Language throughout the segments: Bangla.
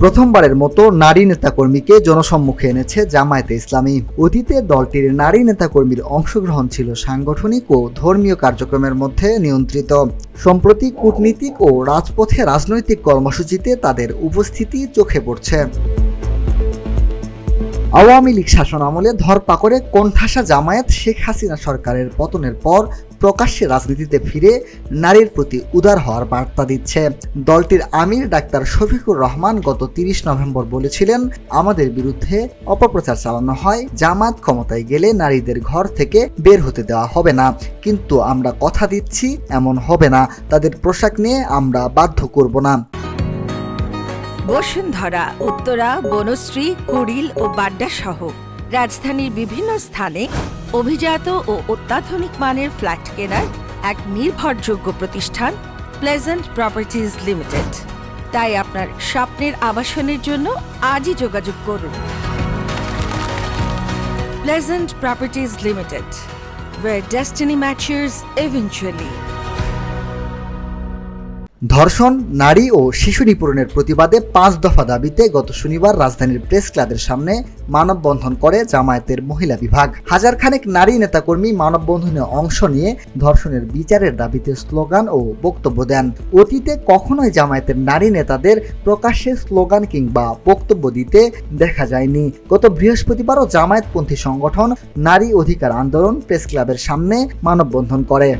প্রথমবারের মতো নারী নেতাকর্মীকে জনসম্মুখে এনেছে জামায়াতে ইসলামী। অতীতে দলটির নারী নেতাকর্মীর অংশগ্রহণ ছিল সাংগঠনিক ও ধর্মীয় কার্যক্রমের মধ্যে নিয়ন্ত্রিত। সম্প্রতি কূটনীতিক ও রাজপথে রাজনৈতিক কর্মসূচিতে তাদের উপস্থিতি চোখে পড়ছে। আওয়ামী লীগ শাসনামলে ধরপাকড়ে কোণঠাসা জামায়াত শেখ হাসিনা সরকারের পতনের পর প্রকাশ্যে রাজনীতিতে ফিরে নারীর প্রতি উদার হওয়ার বার্তা দিচ্ছে। দলটির আমির ডাক্তার শফিকুর রহমান গত ৩০ নভেম্বর বলেছিলেন, আমাদের বিরুদ্ধে অপপ্রচার চালানো হয়, জামায়াত ক্ষমতায় গেলে নারীদের ঘর থেকে বের হতে দেওয়া হবে না, কিন্তু আমরা কথা দিচ্ছি এমন হবে না, তাদের পোশাক নিয়ে আমরা বাধ্য করব না। বসুন্ধরা, উত্তরা, বনশ্রী, কুড়িল ও বাড্ডা সহ রাজধানীর বিভিন্ন স্থানে অভিজাত ও অত্যাধুনিক মানের ফ্ল্যাট কেনার এক নির্ভরযোগ্য প্রতিষ্ঠান প্লেজেন্ট প্রপার্টিজ লিমিটেড। তাই আপনার স্বপ্নের আবাসনের জন্য আজই যোগাযোগ করুন। Pleasant properties limited, where destiny matches eventually. ধর্ষণ, নারী ও শিশু নিপীড়নের প্রতিবাদে 5 দফা দাবিতে গত শনিবার রাজধানীর প্রেস ক্লাবের সামনে মানববন্ধন করে জামায়াতের মহিলা বিভাগ। হাজারখানেক নারী নেতাকর্মী মানববন্ধনে অংশ নিয়ে ধর্ষণের বিচারের দাবিতে স্লোগান ও বক্তব্য দেন। অতীতে কখনোই জামায়াতের নারী নেতাদের প্রকাশ্যে স্লোগান কিংবা বক্তব্য দিতে দেখা যায়নি। গত বৃহস্পতিবারও জামায়াতপন্থী সংগঠন নারী অধিকার আন্দোলন প্রেস ক্লাবের সামনে মানববন্ধন করে।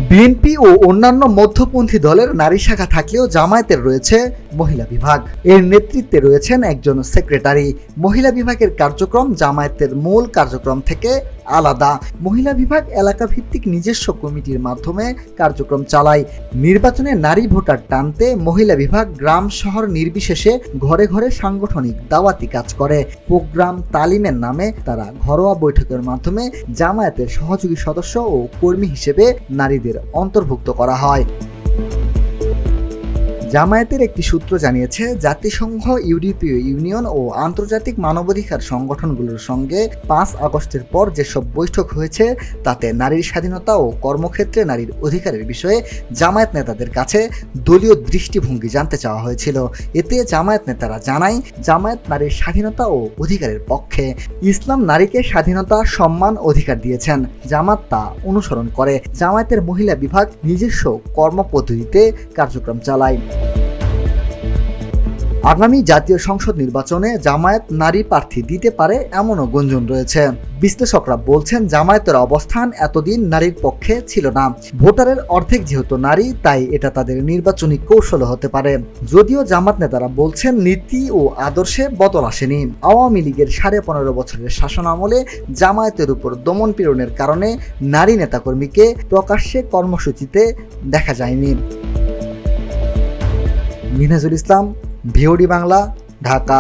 বিএনপি ও অন্যান্য মধ্যপন্থী দলের নারী শাখা থাকলেও জামায়াতের রয়েছে মহিলা বিভাগ। এর নেতৃত্বে রয়েছেন একজন সেক্রেটারি। মহিলা বিভাগের কার্যক্রম জামায়াতের মূল কার্যক্রম থেকে আলাদা। মহিলা বিভাগ এলাকা ভিত্তিক নিজস্ব কমিটির মাধ্যমে কার্যক্রম চালায়। নির্বাচনে নারী ভোটার টানতে মহিলা বিভাগ গ্রাম শহর নির্বিশেষে ঘরে ঘরে সাংগঠনিক দাওয়াতি কাজ করে। প্রোগ্রাম তালিমের নামে তারা ঘরোয়া বৈঠকের মাধ্যমে জামায়াতের সহযোগী সদস্য ও কর্মী হিসেবে নারীদের অন্তর্ভুক্ত করা হয়। জামায়াতের একটি সূত্র জানিয়েছে, জাতিসংঘ, ইউরোপীয় ইউনিয়ন ও আন্তর্জাতিক মানবাধিকার সংগঠনগুলোর সঙ্গে 5 আগস্টের পর যেসব বৈঠক হয়েছে তাতে নারীর স্বাধীনতা ও কর্মক্ষেত্রে নারীর অধিকারের বিষয়ে জামায়াত নেতাদের কাছে দলীয় দৃষ্টিভঙ্গি জানতে চাওয়া হয়েছিল। এতে জামায়াত নেতারা জানায়, জামায়াত নারীর স্বাধীনতা ও অধিকারের পক্ষে। ইসলাম নারীকে স্বাধীনতা, সম্মান, অধিকার দিয়েছেন। জামাত তা অনুসরণ করে। জামায়াতের মহিলা বিভাগ নিজস্ব কর্মপদ্ধতিতে কার্যক্রম চালায়। আগামী জাতীয় সংসদ নির্বাচনে জামায়াত নারী প্রার্থী দিতে পারে এমনও গুঞ্জন রয়েছে। বিশ্লেষকরা বলছেন, জামায়াতের অবস্থান এতদিন নারীর পক্ষে ছিল না। ভোটারের অর্ধেক যেহেতু নারী, তাই এটা তাদের নির্বাচনী কৌশল হতে পারে। যদিও জামাত নেতারা বলছেন, নীতি ও আদর্শে বদল আসেনি। আওয়ামী লীগের 15.5 বছরের শাসন আমলে জামায়াতের উপর দমন পীড়নের কারণে নারী নেতাকর্মীকে প্রকাশ্যে কর্মসূচিতে দেখা যায়নি। মিনহাজুল ইসলাম, ভিওডি বাংলা, ঢাকা।